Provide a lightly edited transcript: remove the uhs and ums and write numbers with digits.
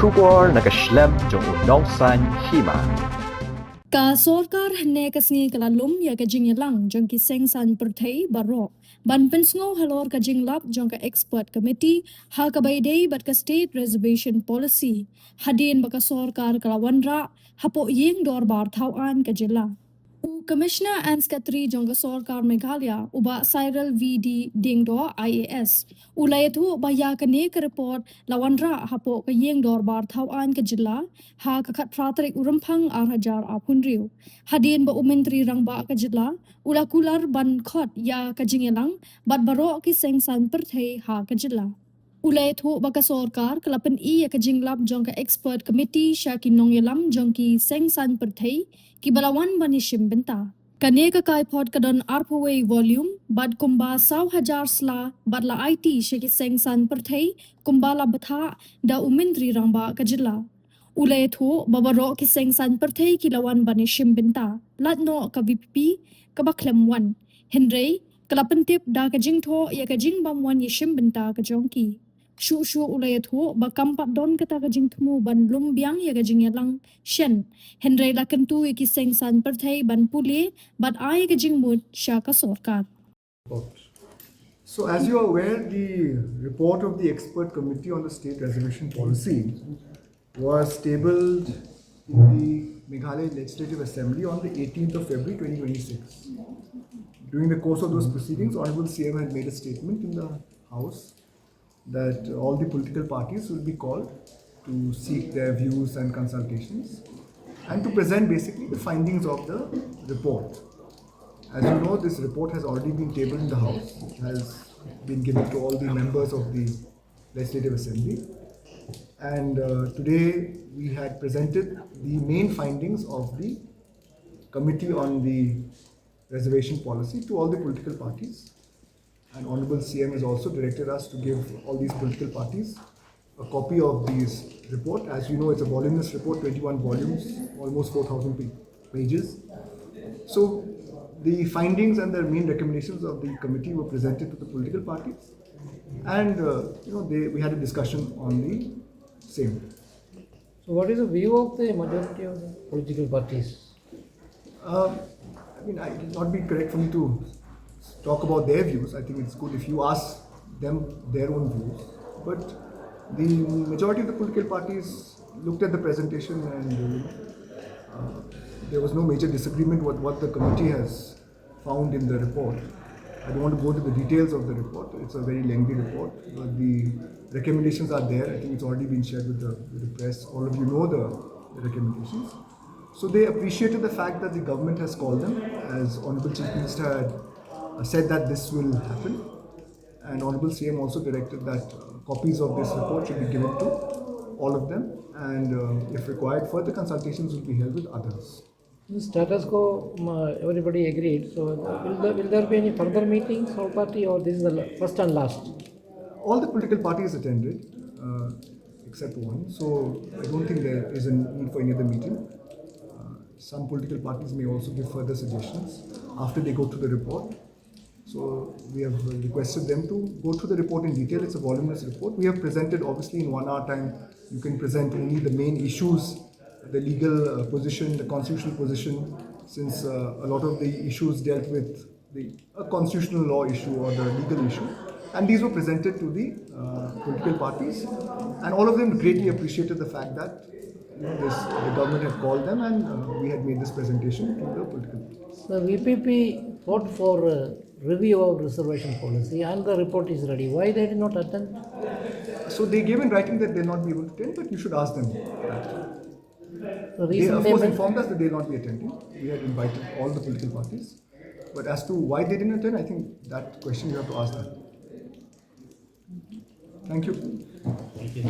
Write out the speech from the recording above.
Shugor naga Khlem jong unong san Hima. Ka Sorkar ne kasngi kalalum ya ka Jingïalang jong ki sengsan perthei baro ban pensngo Halor ka jinglap jong ka expert committee ha ka baidei bat ka state reservation policy hadin baka Sorkar kalawandra hapo ying dor bar thawan ka jilla u Commissioner and Secretary jong ka Sorkar Meghalaya uba Cyril VD Dingdo IAS ulayatu baya ka ne ka report lawandra hapo ka ying dor bar thawan ka jilla ha ka khat pratrik uramphang hajar apunriu hadin ba umentri rang ba ka jilla ula kular ban Khot ya ka Jingïalang bat baro ki sengsan perthei ha ka jilla ulay thu baka Sorkar kalapan I ya ka jinglap jong ka expert committee sya ki nongyalam jong ki sengsan perthei ki balawan banishim benta kane ka Kaiphod kadon arpaway volume bad kumba 1,000 sla bad la IT sya ki sengsan perthei kumba la batha da umentri rang ba ka jilla ulay thu babaro ki sengsan perthei ki lawan banishim benta latno ka VP ka Khlem 1 Henry kalapan tip da ka jingtho ya ka jingbam 1 yishim benta ka jongki shu ulayat ho bakampat don kata ka jingthmu ban lumbiang ya ka Jingïalang shen Henry la kentu ki sengsan perthei ban puli bat ai ka jingmut sya ka Sorkar. So as you are aware, the report of the expert committee on the state reservation policy was tabled in the Meghalaya Legislative Assembly on the 18th of February 2026. During the course of those proceedings, Honorable CM had made a statement in the House that all the political parties will be called to seek their views and consultations and to present basically the findings of the report. As you know, this report has already been tabled in the House. It has been given to all the members of the Legislative Assembly. And today we had presented the main findings of the Committee on the Reservation Policy to all the political parties. And Honorable CM has also directed us to give all these political parties a copy of this report. As you know, it's a voluminous report, 21 volumes, almost 4,000 pages. So the findings and the main recommendations of the committee were presented to the political parties, and we had a discussion on the same. So what is the view of the majority of the political parties? It will not be correct for me to talk about their views. I think it's good if you ask them their own views. But the majority of the political parties looked at the presentation and there was no major disagreement with what the committee has found in the report. I don't want to go to the details of the report. It's a very lengthy report, but the recommendations are there. I think it's already been shared with the press. All of you know the recommendations. So they appreciated the fact that the government has called them, as Honorable Chief Minister had said that this will happen, and Honorable CM also directed that copies of this report should be given to all of them, and if required, further consultations will be held with others. The status quo, everybody agreed. So will there be any further meetings or party, or this is the first and last? All the political parties attended, except one. So I don't think there is a need for any other meeting. Some political parties may also give further suggestions after they go through the report. So we have requested them to go through the report in detail. It's a voluminous report. We have presented, obviously, in 1 hour time. You can present only the main issues, the legal position, the constitutional position, since a lot of the issues dealt with a constitutional law issue or the legal issue. And these were presented to the political parties, and all of them greatly appreciated the fact that the government had called them, and we had made this presentation to the political parties. The VPP fought for review of reservation policy, and the report is ready. Why they did not attend? So they gave in writing that they'll not be able to attend, but you should ask them that. They of course informed us that they'll not be attending. We had invited all the political parties, but as to why they didn't attend, I think that question you have to ask them. Thank you. Thank you.